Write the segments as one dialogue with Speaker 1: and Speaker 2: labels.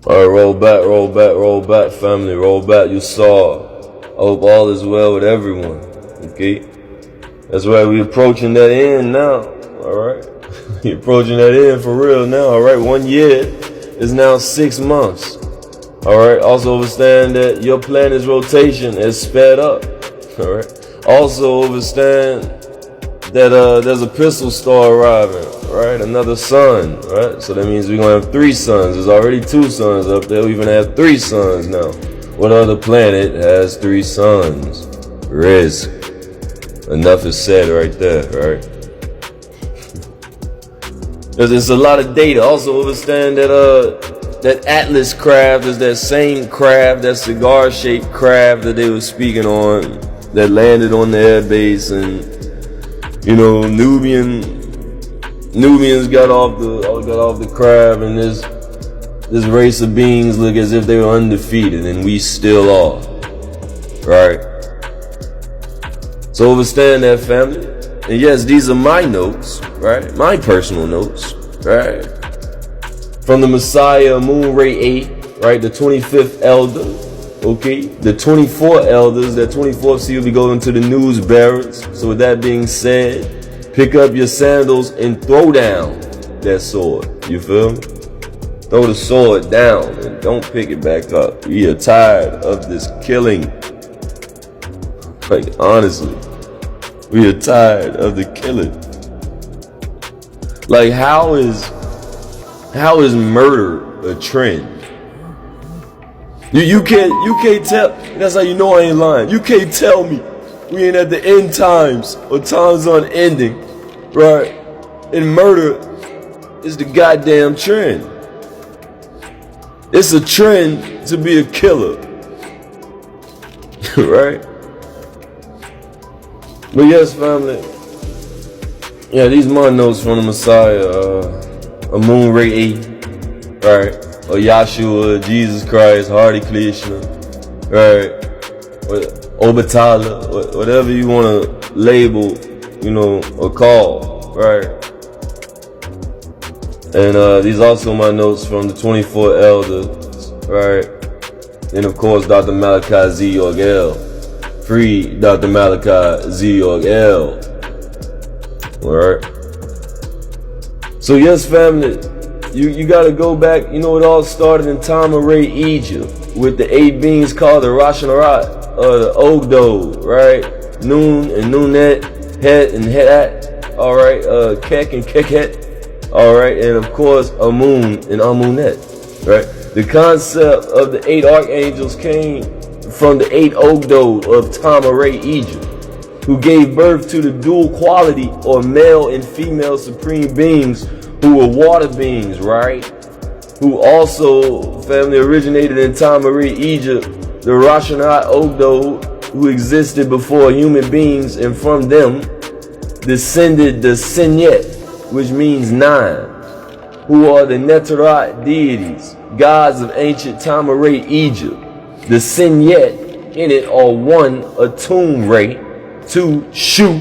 Speaker 1: Alright, roll back, family, roll back. You saw. I hope all is well with everyone. Okay? That's right, we approaching that end now. Alright? We approaching that end for real now. Alright, 1 year is now 6 months. Alright, also understand that your planet's rotation is sped up. Alright? Also understand that there's a pistol star arriving, right? Another sun, right? So that means we're gonna have 3 suns. There's already 2 suns up there. We even have 3 suns now. What other planet has 3 suns? Risk. Enough is said right there, right? There's a lot of data. Also understand that that Atlas craft is that same craft, that cigar-shaped craft that they were speaking on, that landed on the air base, and you know, Nubians got off the craft, and this race of beings look as if they were undefeated, and we still are, right? So understand that, family. And yes, these are my notes, right? My personal notes, right? From the Messiah Amun Rayay, right? The 25th elder, okay? The 24 elders, that 24th seal will be going to the news bearers. So with that being said, pick up your sandals and throw down that sword. You feel me? Throw the sword down and don't pick it back up. We are tired of this killing. Like, honestly, we are tired of the killing. Like, how is murder a trend? You can't tell. That's how you know I ain't lying. You can't tell me we ain't at the end times or times unending, right? And murder is the goddamn trend. It's a trend to be a killer, right? But yes, family. Yeah, these my notes from the Messiah, Amun Rayay, right? Or Yahshua, Jesus Christ, Hare Krishna, right? Obatala, whatever you want to label, you know, or call, right? And these also my notes from the 24 elders, right? And of course, Dr. Malachi Z. Yorgel. Free Dr. Malachi Z. Yorgel. Alright? So yes, family, you gotta go back. You know, it all started in Tamaray, Egypt, with the 8 beings called the Rashanarat, or the Ogdo, right? Noon and Noonet, Het and Hetat, alright, Kek and Keket, alright, and of course Amun and Amunet, right? The concept of the 8 archangels came from the 8 Ogdo of Tamaray, Egypt, who gave birth to the dual quality or male and female supreme beings who were water beings, right? Who also, family, originated in Tamaray, Egypt, the Rashanat Ogdo, who existed before human beings, and from them descended the Senyet, which means 9, who are the Netarat deities, gods of ancient Tamaray, Egypt. The Senyet in it are 1, Atum Ray, 2, Shu,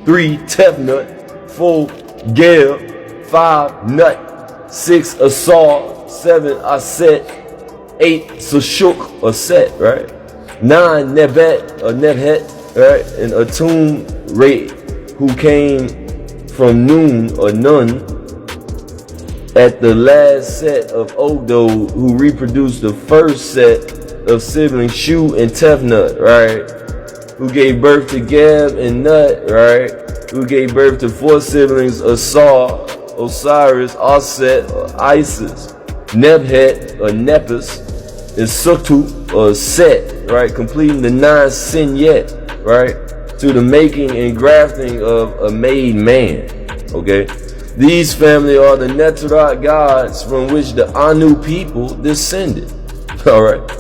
Speaker 1: 3, Tefnut, 4, Ger, 5, Nut, 6, Asar, 7, Aset, 8, Sashuk, or Set, right? 9, Nebet, or Nebhet, right? And Atum Ray, who came from Noon, or Nun, at the last set of Ogdo, who reproduced the first set of siblings, Shu and Tefnut, right? Who gave birth to Gab and Nut, right? Who gave birth to 4 siblings, Asar, Osiris, Aset, or Isis, Nebhet, or Nepis, and Sutu, or Set, right? Completing the 9 Senyet, right? To the making and grafting of a made man, okay? These family are the Netarat gods from which the Anu people descended, all right?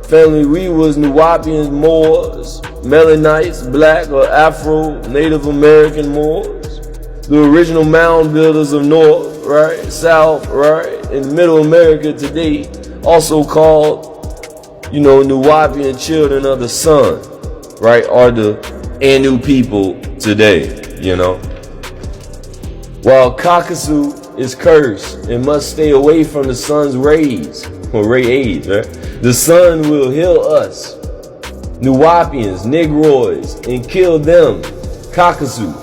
Speaker 1: Family, we was Nuwapians, Moors, Melanites, Black or Afro, Native American Moors, the original mound builders of North, right, South, right, and Middle America today, also called, you know, Nuwapian children of the sun, right, are the Anu people today, you know. While Kakasu is cursed and must stay away from the sun's rays, or Rayay, right? The sun will heal us, Nuwapians, Negroids, and kill them, Kakasu,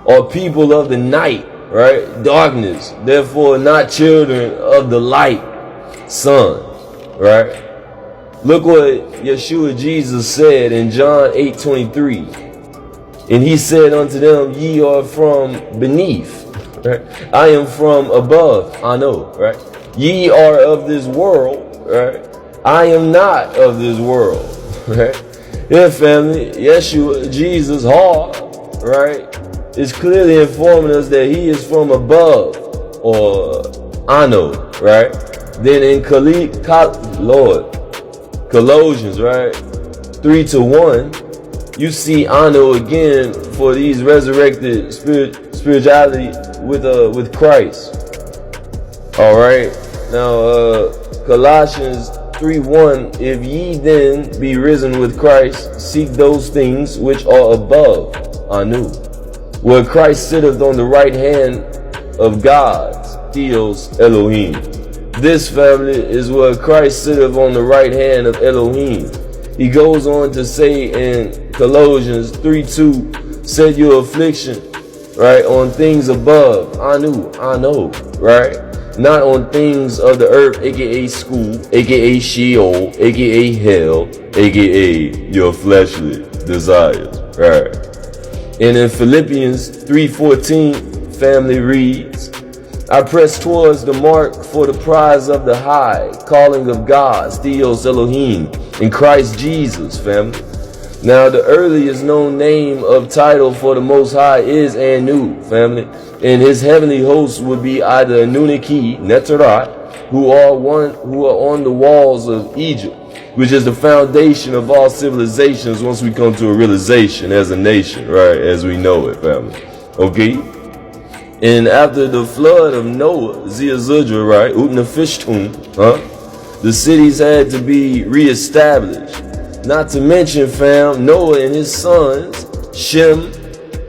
Speaker 1: or people of the night, right? Darkness, therefore not children of the light, sun, right? Look what Yeshua Jesus said in John 8:23. And he said unto them, ye are from beneath, right? I am from above, I know, right? Ye are of this world, right? I am not of this world, right? Yeah, family, Yeshua, Jesus, right, is clearly informing us that he is from above, or I know, right? Then in Colossians, right, 3:1, you see Ano again for these resurrected spirituality with Christ. All right, now Colossians 3:1, if ye then be risen with Christ, seek those things which are above, Anu, where Christ sitteth on the right hand of God, Theos Elohim. This, family, is where Christ sitteth on the right hand of Elohim. He goes on to say in Colossians 3:2, set your affliction, right, on things above, Anu, I know, right? Not on things of the earth, aka school, aka Sheol, aka hell, aka your fleshly desires, right? And in Philippians 3:14, family reads, I press towards the mark for the prize of the high calling of God, Theos Elohim, in Christ Jesus, family. Now, the earliest known name of title for the Most High is Anu, family. And his heavenly hosts would be either Anunnaki, Neterat, who are on the walls of Egypt, which is the foundation of all civilizations once we come to a realization as a nation, right, as we know it, family. Okay? And after the flood of Noah, Zia-Zudra, right, Utnapishtim, the cities had to be reestablished. Not to mention, fam, Noah and his sons, Shem,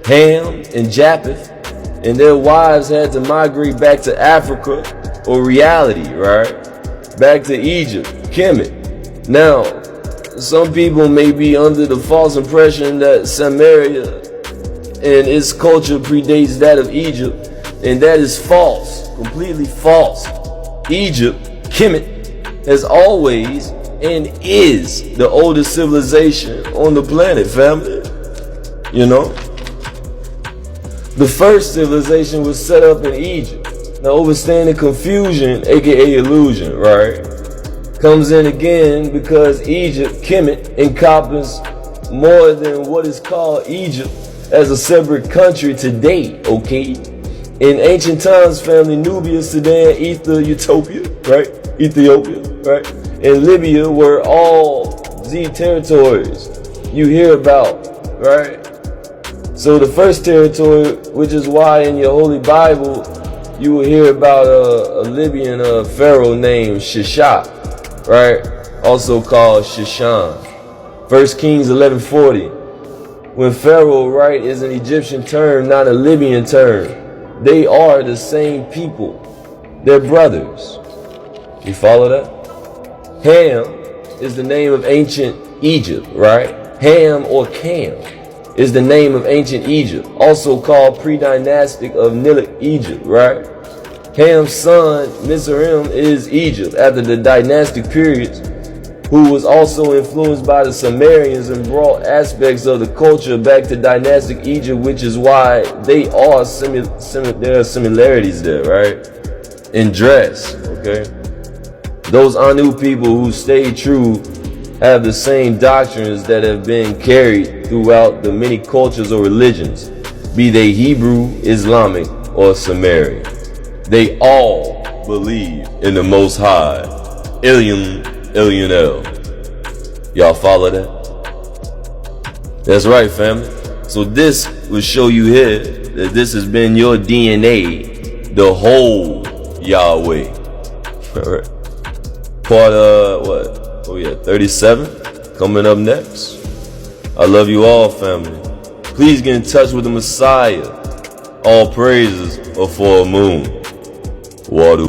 Speaker 1: Ham, and Japheth, and their wives had to migrate back to Africa, or reality, right? Back to Egypt, Kemet. Now, some people may be under the false impression that Samaria and its culture predates that of Egypt, and that is false, completely false. Egypt, Kemet, has always and is the oldest civilization on the planet, family. You know? The first civilization was set up in Egypt. Now, overstanding confusion, aka illusion, right, comes in again because Egypt, Kemet, encompasses more than what is called Egypt as a separate country today, okay? In ancient times, family, Nubia, Sudan, Ethiopia, right, and Libya were all Z territories you hear about, right? So the first territory, which is why in your Holy Bible you will hear about a Libyan pharaoh named Shishak, right? Also called Shishan. 1 Kings 11:40. When pharaoh, right, is an Egyptian term, not a Libyan term. They are the same people. They're brothers. You follow that? Ham is the name of ancient Egypt, right? Ham or Cam is the name of ancient Egypt, also called pre-dynastic of Nilic Egypt, right? Ham's son, Mizraim, is Egypt after the dynastic periods, who was also influenced by the Sumerians and brought aspects of the culture back to dynastic Egypt, which is why there are similarities there, right? In dress, okay? Those Anu people who stay true have the same doctrines that have been carried throughout the many cultures or religions, be they Hebrew, Islamic, or Sumerian. They all believe in the Most High, Elionel. Y'all follow that? That's right, family. So this will show you here that this has been your DNA, the whole Yahweh. All right. Part, 37 coming up next. I love you all, family. Please get in touch with the Messiah. All praises are for Amun. Wadu.